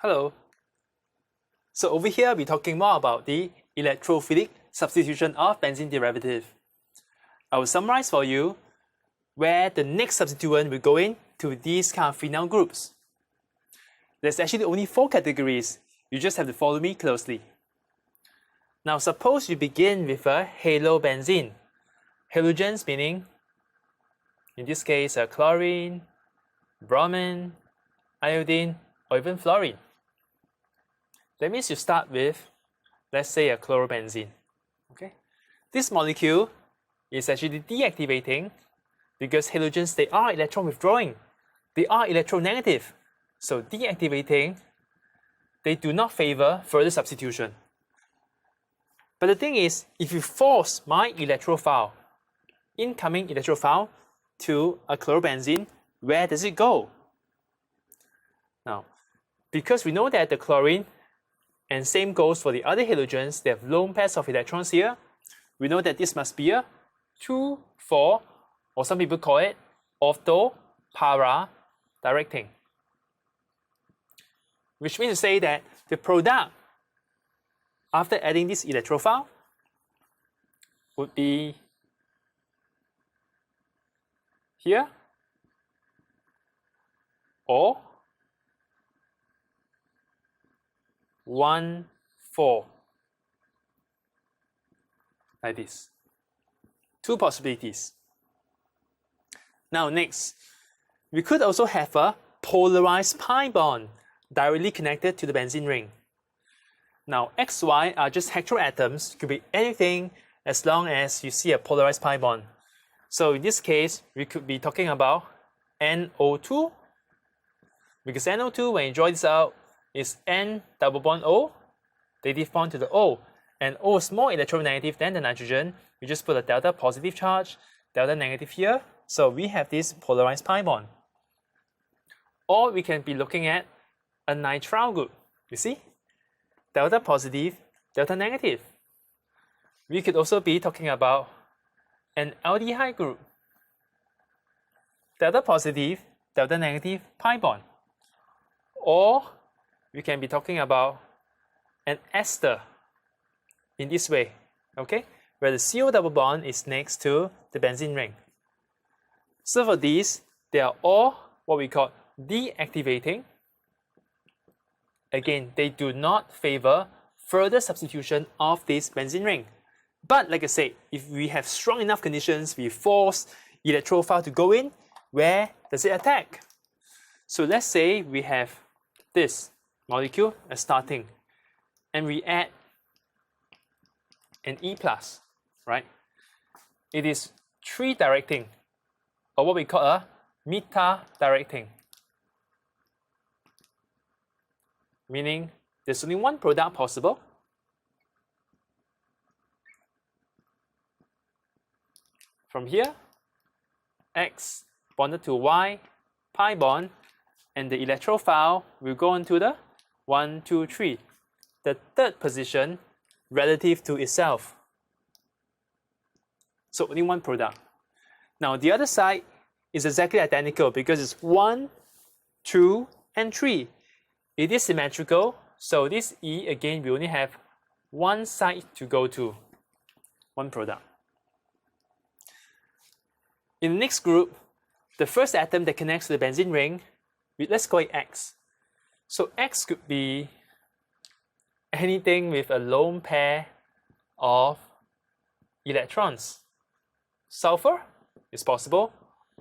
Hello. So over here, we're talking more about the electrophilic substitution of benzene derivative. I will summarize for you where the next substituent will go into these kind of phenyl groups. There's actually only 4 categories. You just have to follow me closely. Now suppose you begin with a halobenzene. Halogens meaning, in this case, chlorine, bromine, iodine, or even fluorine. That means you start with, let's say, a chlorobenzene. Okay? This molecule is actually deactivating because halogens, they are electron withdrawing. They are electronegative. So deactivating, they do not favor further substitution. But the thing is, if you force my electrophile, incoming electrophile, to a chlorobenzene, where does it go? Now, because we know that the chlorine, and same goes for the other halogens, they have lone pairs of electrons here, we know that this must be a 2,4, or some people call it ortho-para directing. Which means to say that the product after adding this electrophile would be here or 1,4 like this. 2 possibilities. Now next, we could also have a polarized pi bond directly connected to the benzene ring. Now XY are just heteroatoms, could be anything as long as you see a polarized pi bond. So in this case, we could be talking about NO2, because NO2, when you draw this out, is N double bond O, dative bond to the O, and O is more electronegative than the nitrogen. We just put a delta positive charge, delta negative here, so we have this polarized pi bond. Or we can be looking at a nitrile group, you see? Delta positive, delta negative. We could also be talking about an aldehyde group. Delta positive, delta negative pi bond. Or we can be talking about an ester in this way, okay? Where the CO double bond is next to the benzene ring. So for these, they are all what we call deactivating. Again, they do not favor further substitution of this benzene ring. But like I said, if we have strong enough conditions, we force electrophile to go in, where does it attack? So let's say we have this molecule as starting, and we add an E+, right? It is 3 directing, or what we call a meta directing. Meaning there's only one product possible. From here, X bonded to Y, pi bond, and the electrophile will go into the 1, 2, 3, the third position relative to itself. So only one product. Now the other side is exactly identical because it's 1, 2, and 3. It is symmetrical, so this E again we only have one side to go to, one product. In the next group, the first atom that connects to the benzene ring, let's call it X. So X could be anything with a lone pair of electrons. Sulfur is possible,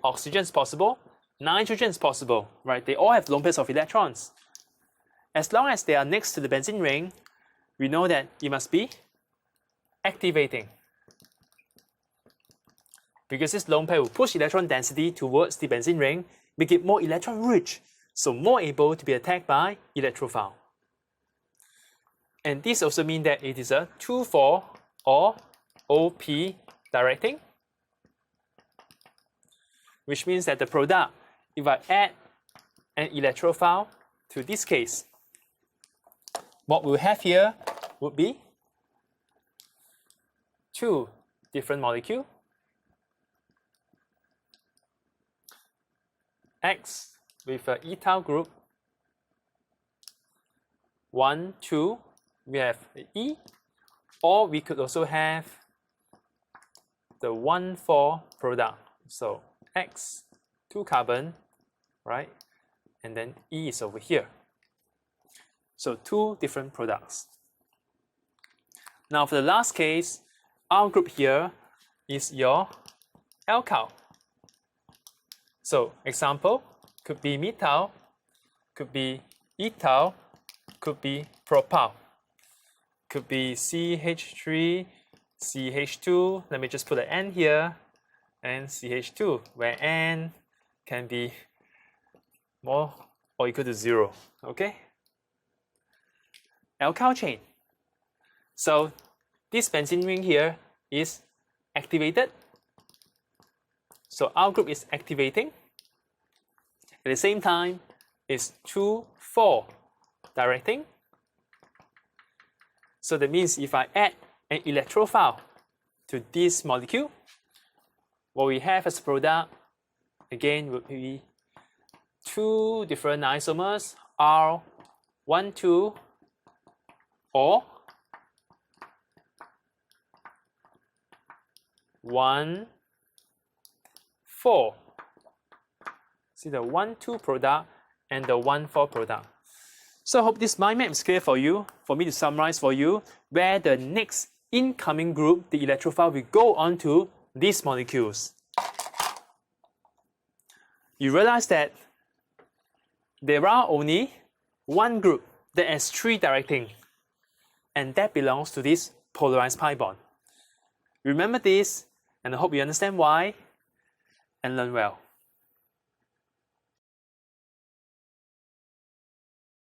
oxygen is possible, nitrogen is possible, right? They all have lone pairs of electrons. As long as they are next to the benzene ring, we know that it must be activating. Because this lone pair will push electron density towards the benzene ring, make it more electron rich, so more able to be attacked by electrophile. And this also means that it is a 2,4 or OP directing, which means that the product, if I add an electrophile to this case, what we'll have here would be 2 different molecules, X with an ethyl group 1, 2, we have the E, or we could also have the 1, 4 product. So X, 2 carbon, right? And then E is over here. So 2 different products. Now for the last case, our group here is your alkyl. So example could be methyl, could be ethyl, could be propyl, could be CH3, CH2, let me just put an N here, and CH2, where N can be more or equal to 0, okay? Alkyl chain. So this benzene ring here is activated. So our group is activating. At the same time, it's 2, 4 directing. So that means if I add an electrophile to this molecule, what we have as a product, again, would be 2 different isomers, R1, 2, or 1, 4. See the 1, 2 product and the 1, 4 product. So I hope this mind map is clear for you, for me to summarize for you, where the next incoming group, the electrophile, will go on to these molecules. You realize that there are only one group that has 3 directing, and that belongs to this polarized pi bond. Remember this, and I hope you understand why, and learn well.